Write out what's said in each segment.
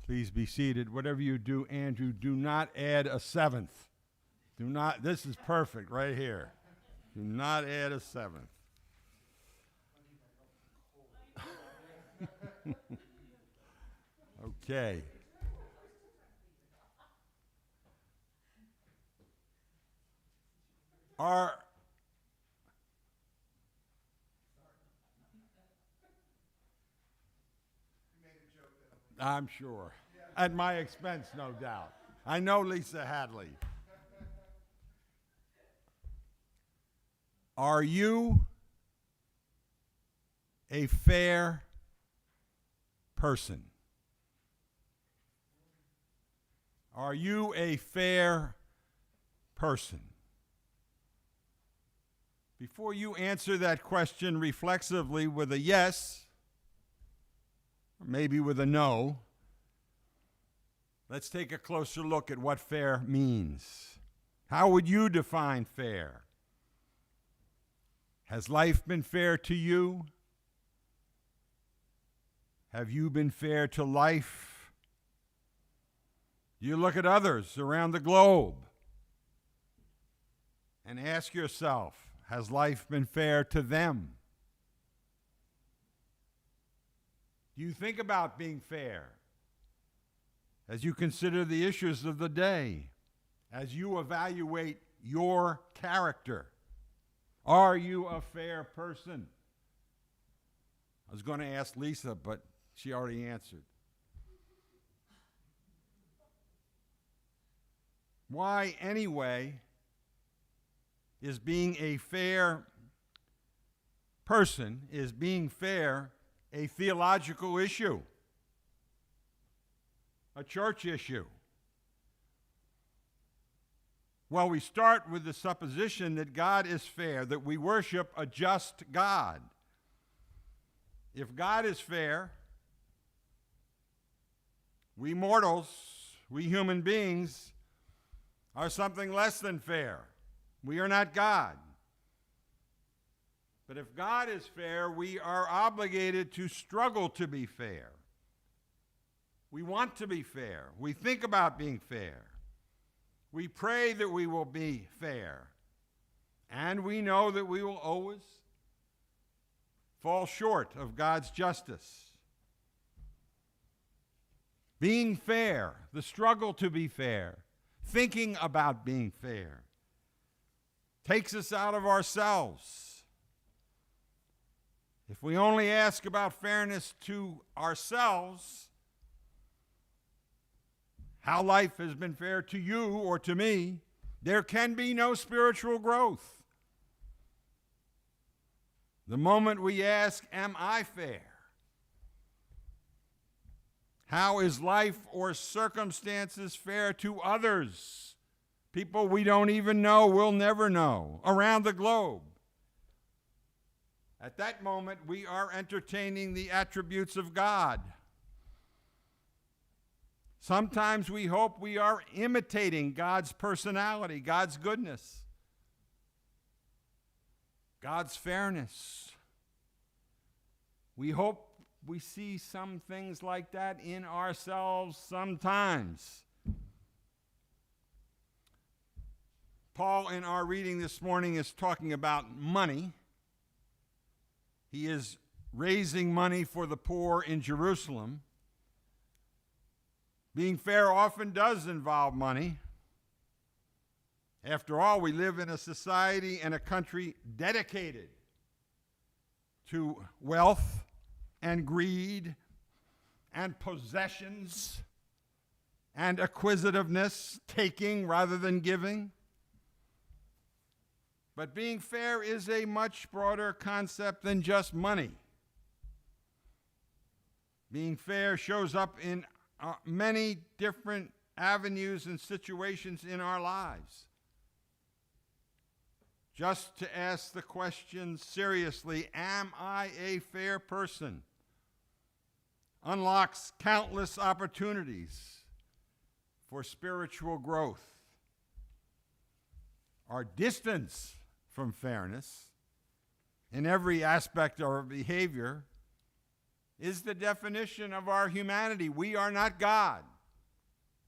Please be seated. Whatever you do, Andrew, do not add a seventh. Do not, this is perfect right here. Do not add a seventh. Okay. I'm sure. At my expense, no doubt. I know Lisa Hadley. Are you a fair person? Are you a fair person? Before you answer that question reflexively with a yes, or maybe with a no, let's take a closer look at what fair means. How would you define fair? Has life been fair to you? Have you been fair to life? You look at others around the globe and ask yourself, has life been fair to them? Do you think about being fair as you consider the issues of the day, as you evaluate your character? Are you a fair person? I was going to ask Lisa, but she already answered. Why, anyway, is being a fair person, is being fair a theological issue, a church issue? Well, we start with the supposition that God is fair, that we worship a just God. If God is fair, we mortals, we human beings, are something less than fair. We are not God. But if God is fair, we are obligated to struggle to be fair. We want to be fair. We think about being fair. We pray that we will be fair. And we know that we will always fall short of God's justice. Being fair, the struggle to be fair, thinking about being fair, takes us out of ourselves. If we only ask about fairness to ourselves, how life has been fair to you or to me, there can be no spiritual growth. The moment we ask, am I fair? How is life or circumstances fair to others? People we don't even know, we'll never know, around the globe. At that moment, we are entertaining the attributes of God. Sometimes we hope we are imitating God's personality, God's goodness, God's fairness. We hope we see some things like that in ourselves sometimes. Paul, in our reading this morning, is talking about money. He is raising money for the poor in Jerusalem. Being fair often does involve money. After all, we live in a society and a country dedicated to wealth and greed and possessions and acquisitiveness, taking rather than giving. But being fair is a much broader concept than just money. Being fair shows up in many different avenues and situations in our lives. Just to ask the question seriously, am I a fair person? Unlocks countless opportunities for spiritual growth. Our distance from fairness in every aspect of our behavior is the definition of our humanity. We are not God.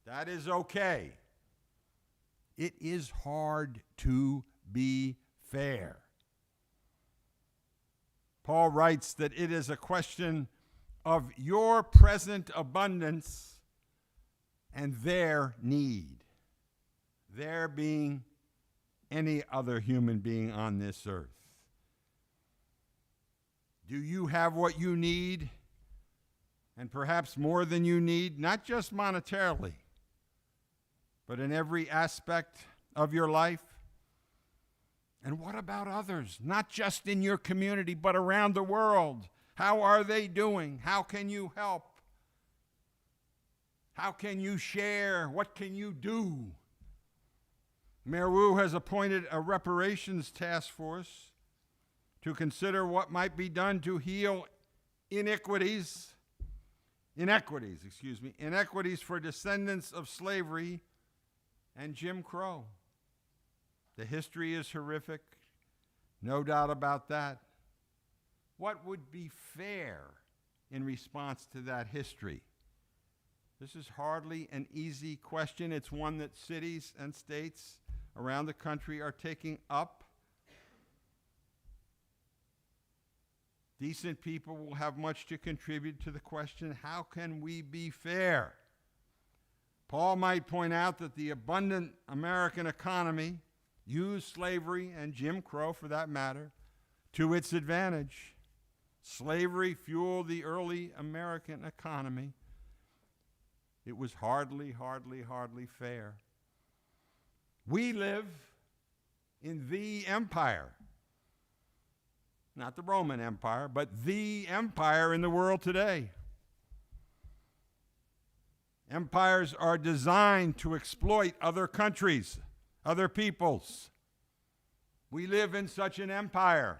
That is okay. It is hard to be fair. Paul writes that it is a question of your present abundance and their need. Their being any other human being on this earth. Do you have what you need? And perhaps more than you need, not just monetarily, but in every aspect of your life? And what about others? Not just in your community, but around the world. How are they doing? How can you help? How can you share? What can you do? Mayor Wu has appointed a reparations task force to consider what might be done to heal inequities for descendants of slavery and Jim Crow. The history is horrific, no doubt about that. What would be fair in response to that history? This is hardly an easy question. It's one that cities and states around the country are taking up. Decent people will have much to contribute to the question, how can we be fair? Paul might point out that the abundant American economy used slavery, and Jim Crow for that matter, to its advantage. Slavery fueled the early American economy. It was hardly fair. We live in the empire. Not the Roman Empire, but the empire in the world today. Empires are designed to exploit other countries, other peoples. We live in such an empire.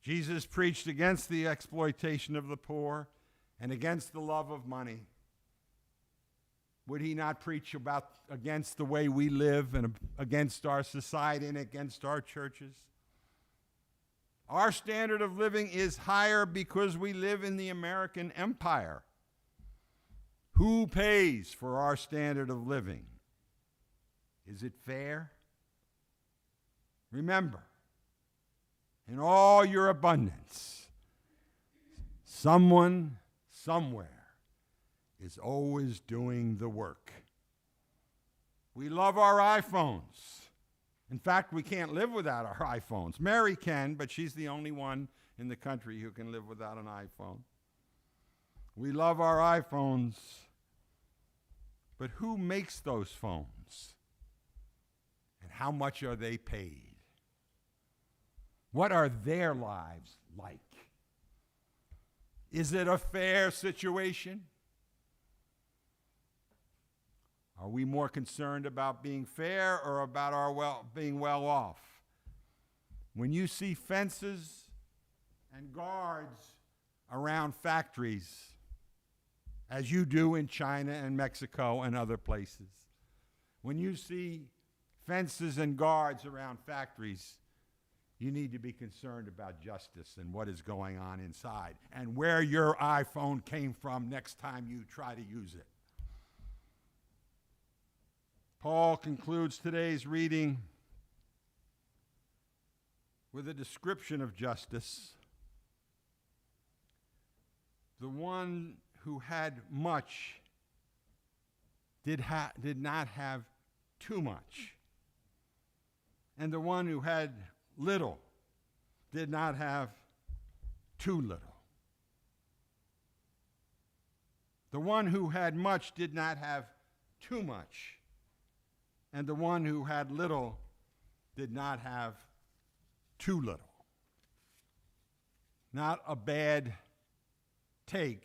Jesus preached against the exploitation of the poor and against the love of money. Would he not preach against the way we live and against our society and against our churches? Our standard of living is higher because we live in the American empire. Who pays for our standard of living? Is it fair? Remember, in all your abundance, someone, somewhere, is always doing the work. We love our iPhones. In fact, we can't live without our iPhones. Mary can, but she's the only one in the country who can live without an iPhone. We love our iPhones, but who makes those phones? And how much are they paid? What are their lives like? Is it a fair situation? Are we more concerned about being fair or about our being well off? When you see fences and guards around factories, as you do in China and Mexico and other places, when you see fences and guards around factories, you need to be concerned about justice and what is going on inside and where your iPhone came from next time you try to use it. Paul concludes today's reading with a description of justice. The one who had much did not have too much. And the one who had little did not have too little. The one who had much did not have too much. And the one who had little did not have too little. Not a bad take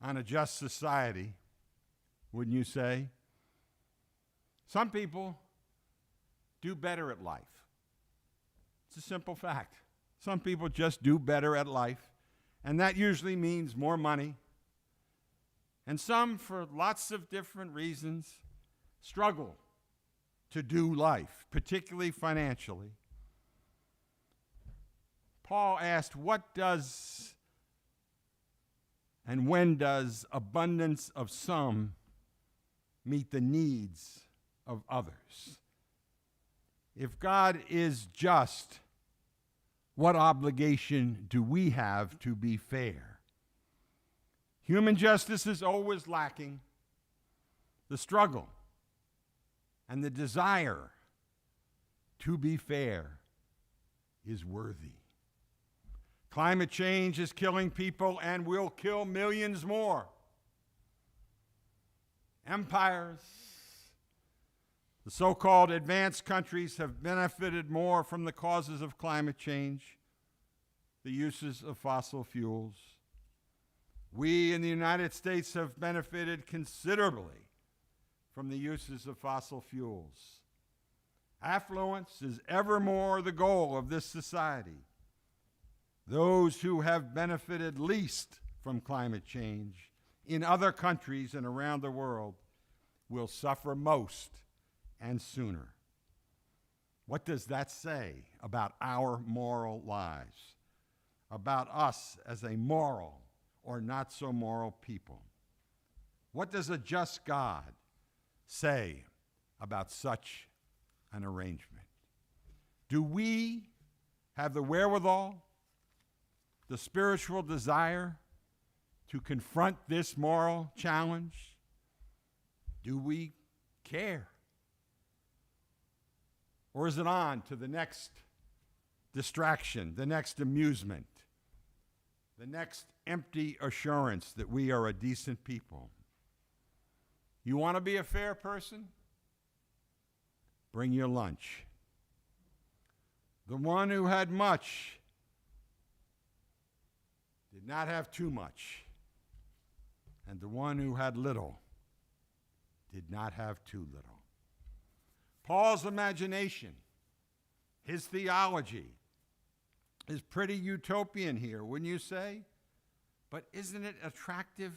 on a just society, wouldn't you say? Some people do better at life. It's a simple fact. Some people just do better at life, and that usually means more money. And some, for lots of different reasons, struggle to do life, particularly financially. Paul asked, what does And when does abundance of some meet the needs of others? If God is just, what obligation do we have to be fair? Human justice is always lacking. The struggle and the desire to be fair is worthy. Climate change is killing people and will kill millions more. Empires, the so-called advanced countries, have benefited more from the causes of climate change, the uses of fossil fuels. We in the United States have benefited considerably from the uses of fossil fuels. Affluence is ever more the goal of this society. Those who have benefited least from climate change in other countries and around the world will suffer most and sooner. What does that say about our moral lives, about us as a moral or not so moral people? What does a just God say about such an arrangement? Do we have the wherewithal, the spiritual desire to confront this moral challenge? Do we care? Or is it on to the next distraction, the next amusement, the next empty assurance that we are a decent people? You want to be a fair person? Bring your lunch. The one who had much did not have too much, and the one who had little did not have too little. Paul's imagination, his theology, is pretty utopian here, wouldn't you say? But isn't it attractive?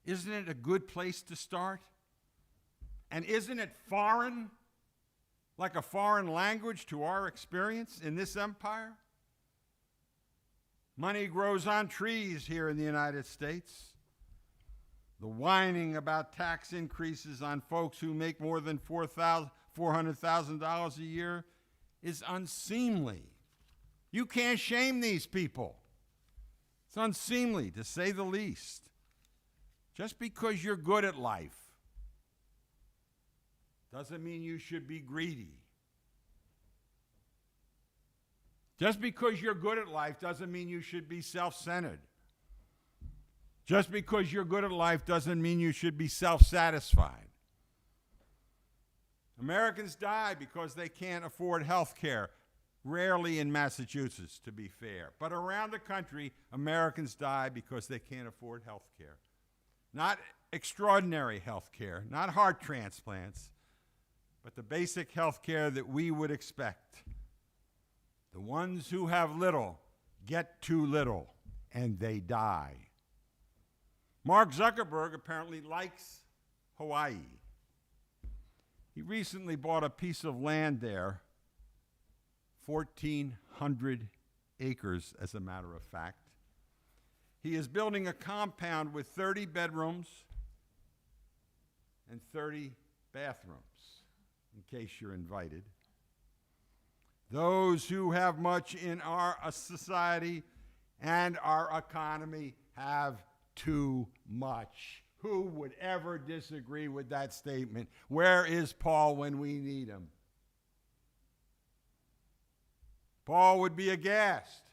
Isn't it a good place to start? And isn't it foreign, like a foreign language to our experience in this empire? Money grows on trees here in the United States. The whining about tax increases on folks who make more than $400,000 a year is unseemly. You can't shame these people. It's unseemly, to say the least. Just because you're good at life doesn't mean you should be greedy. Just because you're good at life doesn't mean you should be self-centered. Just because you're good at life doesn't mean you should be self-satisfied. Americans die because they can't afford health care. Rarely in Massachusetts, to be fair. But around the country, Americans die because they can't afford health care. Not extraordinary health care, not heart transplants, but the basic health care that we would expect. The ones who have little get too little, and they die. Mark Zuckerberg apparently likes Hawaii. He recently bought a piece of land there, 1,400 acres, as a matter of fact. He is building a compound with 30 bedrooms and 30 bathrooms, in case you're invited. Those who have much in our society and our economy have too much. Who would ever disagree with that statement? Where is Paul when we need him? Paul would be aghast,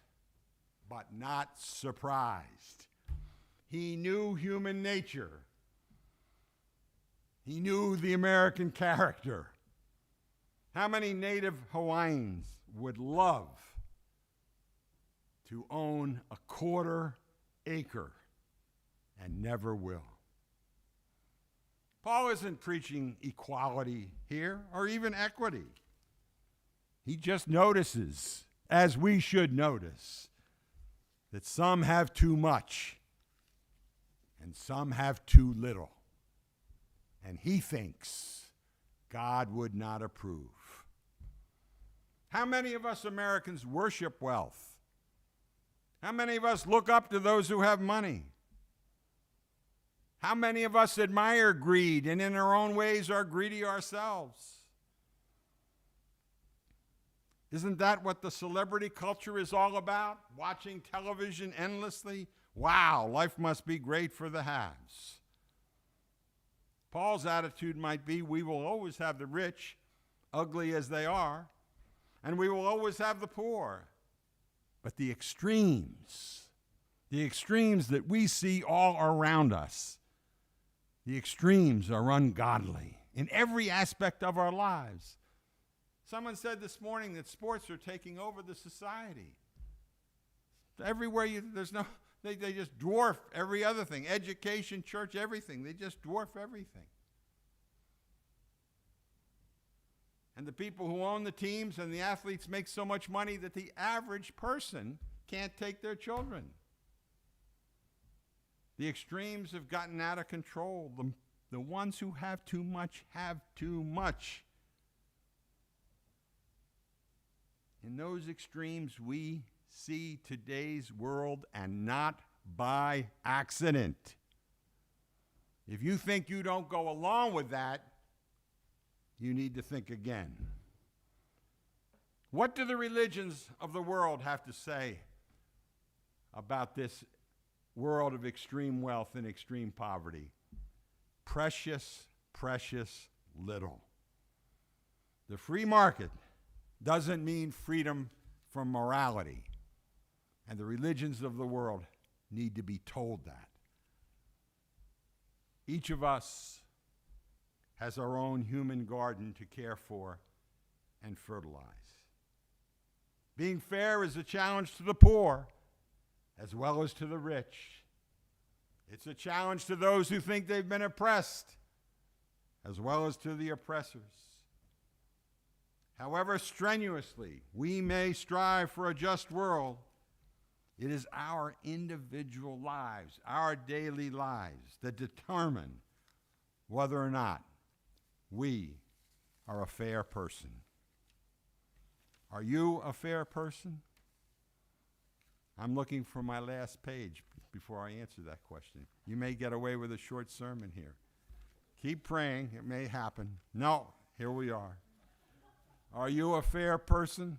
but not surprised. He knew human nature. He knew the American character. How many native Hawaiians would love to own a 1/4 acre and never will? Paul isn't preaching equality here or even equity. He just notices, as we should notice, that some have too much and some have too little. And he thinks God would not approve. How many of us Americans worship wealth? How many of us look up to those who have money? How many of us admire greed and in our own ways are greedy ourselves? Isn't that what the celebrity culture is all about? Watching television endlessly? Wow, life must be great for the haves. Paul's attitude might be, we will always have the rich, ugly as they are, and we will always have the poor. But the extremes that we see all around us, the extremes are ungodly in every aspect of our lives. Someone said this morning that sports are taking over the society. Everywhere they just dwarf every other thing. Education, church, everything. They just dwarf everything. And the people who own the teams and the athletes make so much money that the average person can't take their children. The extremes have gotten out of control. The ones who have too much have too much. In those extremes, we see today's world, and not by accident. If you think you don't go along with that, you need to think again. What do the religions of the world have to say about this world of extreme wealth and extreme poverty? Precious, precious little. The free market doesn't mean freedom from morality. And the religions of the world need to be told that. Each of us has our own human garden to care for and fertilize. Being fair is a challenge to the poor as well as to the rich. It's a challenge to those who think they've been oppressed as well as to the oppressors. However strenuously we may strive for a just world, it is our individual lives, our daily lives, that determine whether or not we are a fair person. Are you a fair person? I'm looking for my last page before I answer that question. You may get away with a short sermon here. Keep praying. It may happen. No, here we are. Are you a fair person?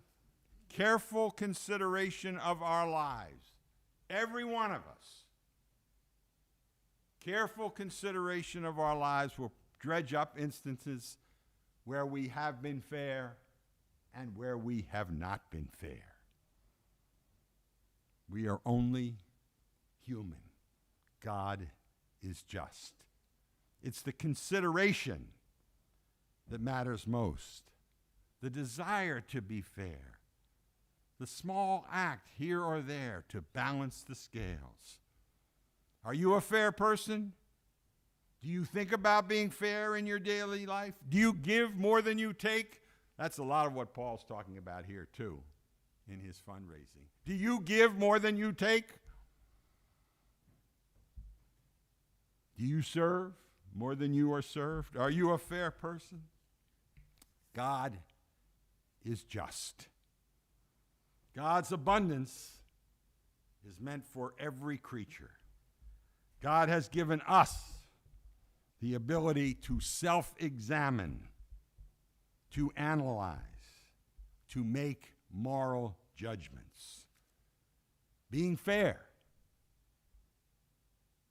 Careful consideration of our lives. Every one of us. Careful consideration of our lives will dredge up instances where we have been fair and where we have not been fair. We are only human. God is just. It's the consideration that matters most. The desire to be fair. The small act here or there to balance the scales. Are you a fair person? Do you think about being fair in your daily life? Do you give more than you take? That's a lot of what Paul's talking about here, too, in his fundraising. Do you give more than you take? Do you serve more than you are served? Are you a fair person? God is just. God's abundance is meant for every creature. God has given us the ability to self-examine, to analyze, to make moral judgments. Being fair,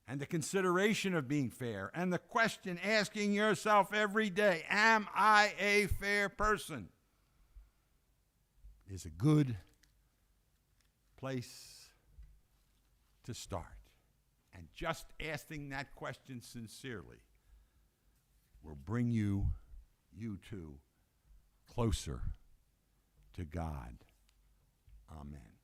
and the consideration of being fair, and the question asking yourself every day, am I a fair person, is a good place to start. And just asking that question sincerely will bring you too, closer to God. Amen.